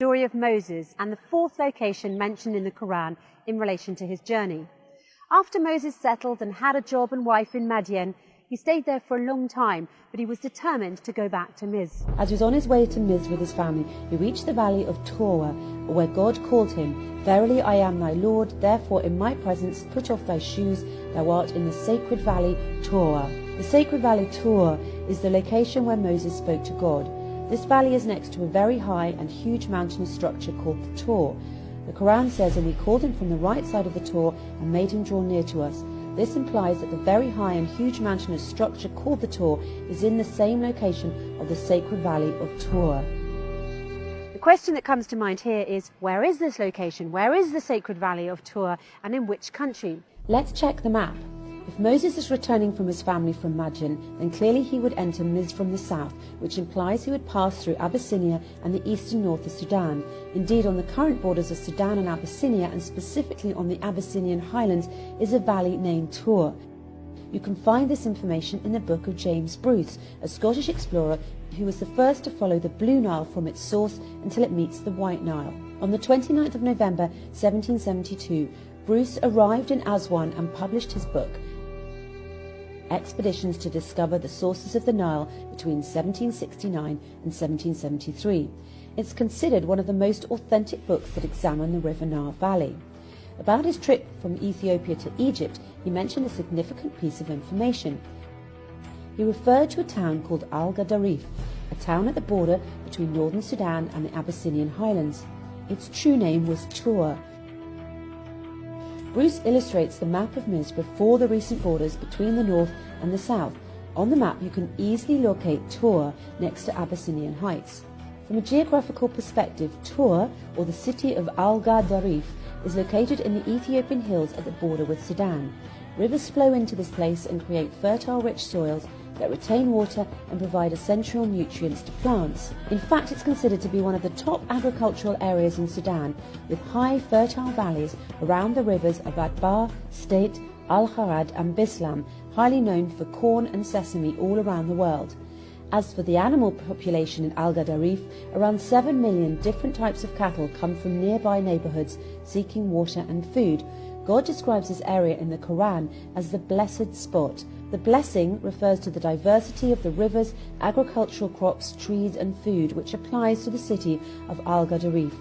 story of Moses and the fourth location mentioned in the Quran in relation to his journey. After Moses settled and had a job and wife in Madian, he stayed there for a long time, but he was determined to go back to Miz. As he was on his way to Miz with his family, he reached the valley of Torah, where God called him, "Verily I am thy Lord, therefore in my presence put off thy shoes, thou art in the sacred valley Torah." The sacred valley Torah is the location where Moses spoke to God. This valley is next to a very high and huge mountainous structure called the Tor. The Quran says, "And we called him from the right side of the Tor and made him draw near to us." This implies that the very high and huge mountainous structure called the Tor is in the same location of the sacred valley of Torah. The question that comes to mind here is, where is this location? Where is the sacred valley of Torah, and in which country? Let's check the map. If Moses is returning from his family from Madian, then clearly he would enter Miz from the south, which implies he would pass through Abyssinia and the eastern north of Sudan. Indeed, on the current borders of Sudan and Abyssinia, and specifically on the Abyssinian highlands, is a valley named Tor. You can find this information in the book of James Bruce, a Scottish explorer who was the first to follow the Blue Nile from its source until it meets the White Nile. On the 29th of November 1772, Bruce arrived in Aswan and published his book, Expeditions to Discover the Sources of the Nile between 1769 and 1773. It's considered one of the most authentic books that examine the River Nile Valley. About his trip from Ethiopia to Egypt, he mentioned a significant piece of information. He referred to a town called Al-Gadarif, a town at the border between northern Sudan and the Abyssinian highlands. Its true name was Tor. Bruce illustrates the map of Miz before the recent borders between the north and the south. On the map you can easily locate Tor next to Abyssinian Heights. From a geographical perspective, Tor, or the city of Al-Gadarif, is located in the Ethiopian hills at the border with Sudan. Rivers flow into this place and create fertile, rich soils that retain water and provide essential nutrients to plants. In fact, it's considered to be one of the top agricultural areas in Sudan, with high, fertile valleys around the rivers of Adbar, State, Al-Harad and Bislam, highly known for corn and sesame all around the world. As for the animal population in Al-Gadarif, around 7 million different types of cattle come from nearby neighbourhoods seeking water and food. God describes this area in the Quran as the blessed spot. The blessing refers to the diversity of the rivers, agricultural crops, trees and food, which applies to the city of Al-Gadarif.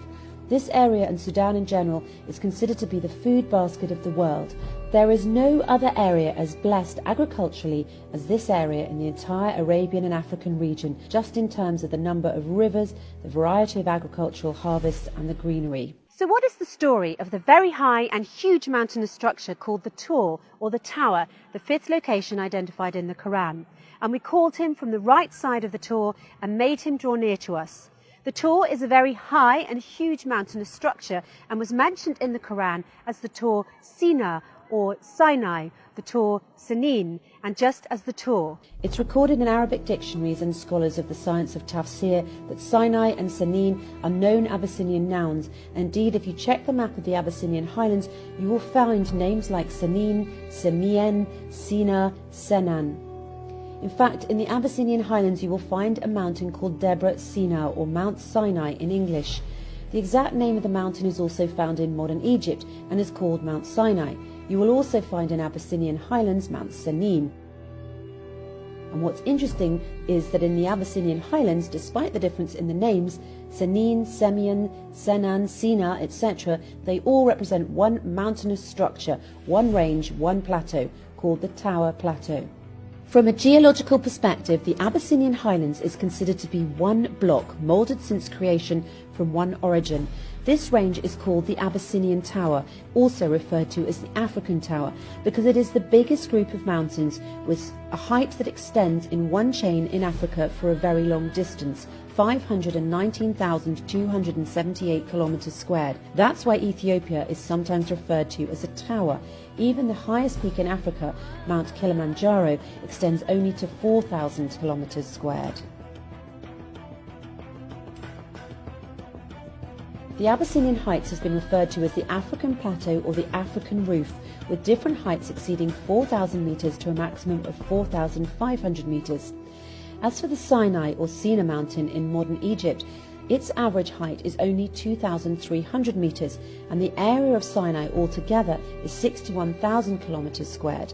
This area and Sudan in general is considered to be the food basket of the world. There is no other area as blessed agriculturally as this area in the entire Arabian and African region, just in terms of the number of rivers, the variety of agricultural harvests and the greenery. So what is the story of the very high and huge mountainous structure called the Tor, or the Tower, the fifth location identified in the Quran? And we called him from the right side of the Tor and made him draw near to us. The Tor is a very high and huge mountainous structure and was mentioned in the Quran as the Tor Sina or Sinai, the Tor Sanin, and just as the Tor. It's recorded in Arabic dictionaries and scholars of the science of tafsir that Sinai and Sanin are known Abyssinian nouns. Indeed, if you check the map of the Abyssinian highlands, you will find names like Sanin, Semien, Sina, Senan. In fact, in the Abyssinian highlands you will find a mountain called Debre Sina, or Mount Sinai in English. The exact name of the mountain is also found in modern Egypt and is called Mount Sinai. You will also find in Abyssinian highlands Mount Sanin. And what's interesting is that in the Abyssinian highlands, despite the difference in the names, Sanin, Semien, Senan, Sina, etc., they all represent one mountainous structure, one range, one plateau, called the Tower Plateau. From a geological perspective, the Abyssinian highlands is considered to be one block, moulded since creation from one origin. This range is called the Abyssinian Tower, also referred to as the African Tower, because it is the biggest group of mountains with a height that extends in one chain in Africa for a very long distance, 519,278 kilometers squared. That's why Ethiopia is sometimes referred to as a tower. Even the highest peak in Africa, Mount Kilimanjaro, extends only to 4,000 kilometers squared. The Abyssinian Heights has been referred to as the African Plateau or the African Roof, with different heights exceeding 4,000 metres to a maximum of 4,500 metres. As for the Sinai or Sina mountain in modern Egypt, Its average height is only 2,300 metres, and the area of Sinai altogether is 61,000 kilometres squared.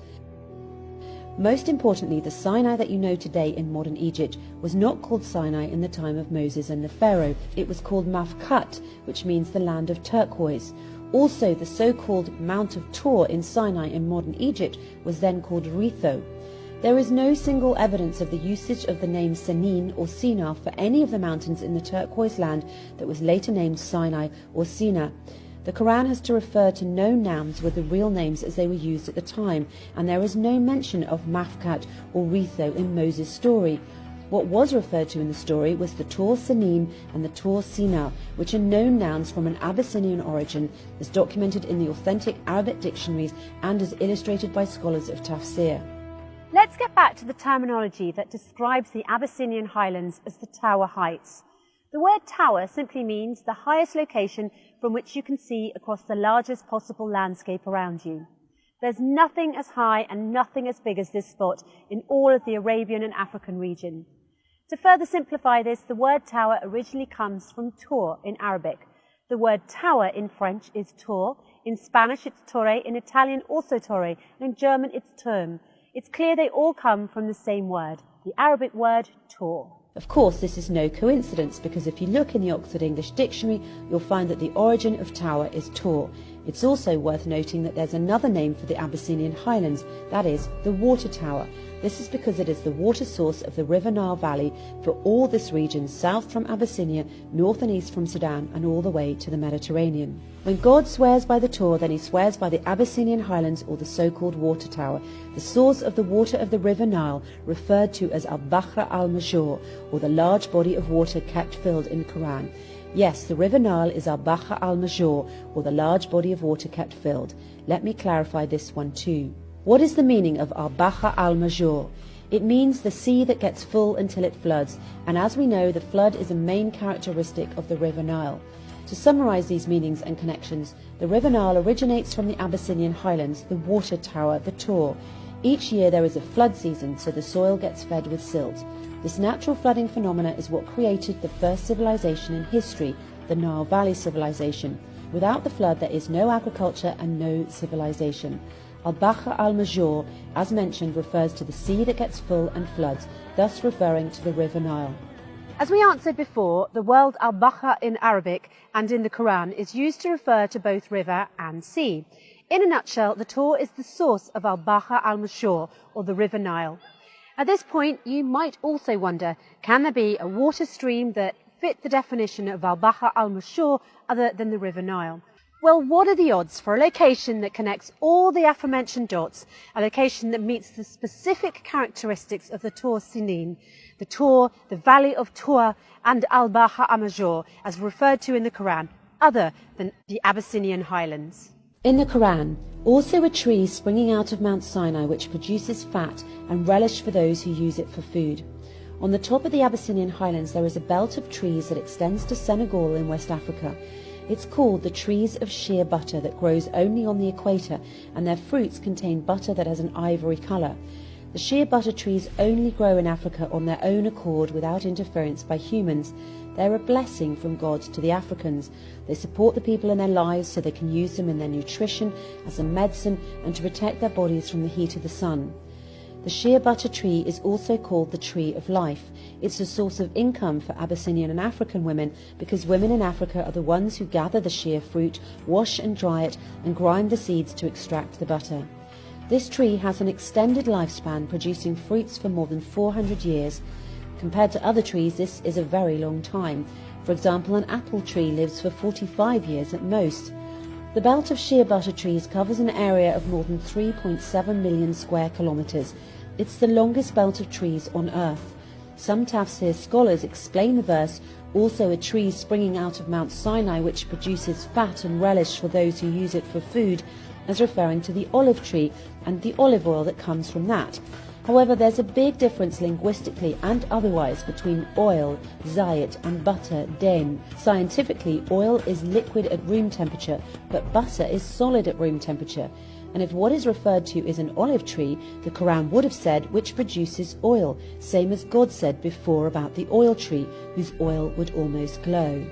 Most importantly, the Sinai that you know today in modern Egypt was not called Sinai in the time of Moses and the Pharaoh. It was called Mafkat, which means the land of turquoise. Also, the so-called Mount of Tor in Sinai in modern Egypt was then called Retho. There is no single evidence of the usage of the name Senin or Sinai for any of the mountains in the turquoise land that was later named Sinai or Sina. The Quran has to refer to known nouns with the real names as they were used at the time, and there is no mention of Mafkat or Retho in Moses' story. What was referred to in the story was the Tor Senin and the Tor Sina, which are known nouns from an Abyssinian origin, as documented in the authentic Arabic dictionaries and as illustrated by scholars of tafsir. Let's get back to the terminology that describes the Abyssinian highlands as the Tower Heights. The word tower simply means the highest location from which you can see across the largest possible landscape around you. There's nothing as high and nothing as big as this spot in all of the Arabian and African region. To further simplify this, the word tower originally comes from Tor in Arabic. The word tower in French is tour, in Spanish it's torre, in Italian also torre, and in German it's Turm. It's clear they all come from the same word, the Arabic word Tor. Of course, this is no coincidence, because if you look in the Oxford English Dictionary, you'll find that the origin of tower is Tor. It's also worth noting that there's another name for the Abyssinian highlands, that is, the water tower. This is because it is the water source of the River Nile Valley for all this region, south from Abyssinia, north and east from Sudan, and all the way to the Mediterranean. When God swears by the Tor, then he swears by the Abyssinian highlands, or the so-called water tower, the source of the water of the River Nile, referred to as Al-Bahr al-Major, or the large body of water kept filled in the Quran. Yes, the River Nile is Al-Bahr al-Major, or the large body of water kept filled. Let me clarify this one too. What is the meaning of Al-Bahr al-Major? It means the sea that gets full until it floods, and as we know, the flood is a main characteristic of the River Nile. To summarize these meanings and connections, the River Nile originates from the Abyssinian highlands, the water tower, the Tor. Each year there is a flood season, so the soil gets fed with silt. This natural flooding phenomena is what created the first civilization in history, the Nile Valley civilization. Without the flood, there is no agriculture and no civilization. Al-Bahr al-Major, as mentioned, refers to the sea that gets full and floods, thus referring to the River Nile. As we answered before, the word Al-Bahr in Arabic and in the Quran is used to refer to both river and sea. In a nutshell, the Tor is the source of Al-Bahr al-Major, or the River Nile. At this point, you might also wonder, can there be a water stream that fit the definition of Al-Bahr al-Major other than the River Nile? Well, what are the odds for a location that connects all the aforementioned dots, a location that meets the specific characteristics of the Tor Sinin, the Tor, the Valley of Tor, and Al-Bahr al-Major, as referred to in the Quran, other than the Abyssinian highlands? In the Quran, also a tree springing out of Mount Sinai which produces fat and relish for those who use it for food. On the top of the Abyssinian highlands there is a belt of trees that extends to Senegal in West Africa. It's called the trees of sheer butter that grows only on the equator, and their fruits contain butter that has an ivory colour. The sheer butter trees only grow in Africa on their own accord without interference by humans. They're a blessing from God to the Africans. They support the people in their lives so they can use them in their nutrition, as a medicine, and to protect their bodies from the heat of the sun. The sheer butter tree is also called the tree of life. It's a source of income for Abyssinian and African women because women in Africa are the ones who gather the sheer fruit, wash and dry it, and grind the seeds to extract the butter. This tree has an extended lifespan, producing fruits for more than 400 years. Compared to other trees, this is a very long time. For example, an apple tree lives for 45 years at most. The belt of sheer butter trees covers an area of more than 3.7 million square kilometres. It's the longest belt of trees on earth. Some tafsir scholars explain the verse, also a tree springing out of Mount Sinai which produces fat and relish for those who use it for food, as referring to the olive tree and the olive oil that comes from that. However, there's a big difference linguistically and otherwise between oil, zayit, and butter, daim. Scientifically, oil is liquid at room temperature, but butter is solid at room temperature. And if what is referred to is an olive tree, the Quran would have said which produces oil, same as God said before about the oil tree, whose oil would almost glow.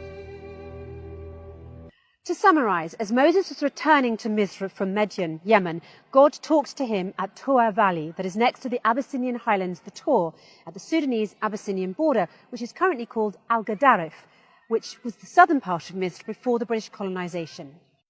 To summarise, as Moses was returning to Misr from Midian, Yemen, God talked to him at Tur Valley, that is next to the Abyssinian highlands, the Tur, at the Sudanese-Abyssinian border, which is currently called Al-Gadarif, which was the southern part of Misr before the British colonisation.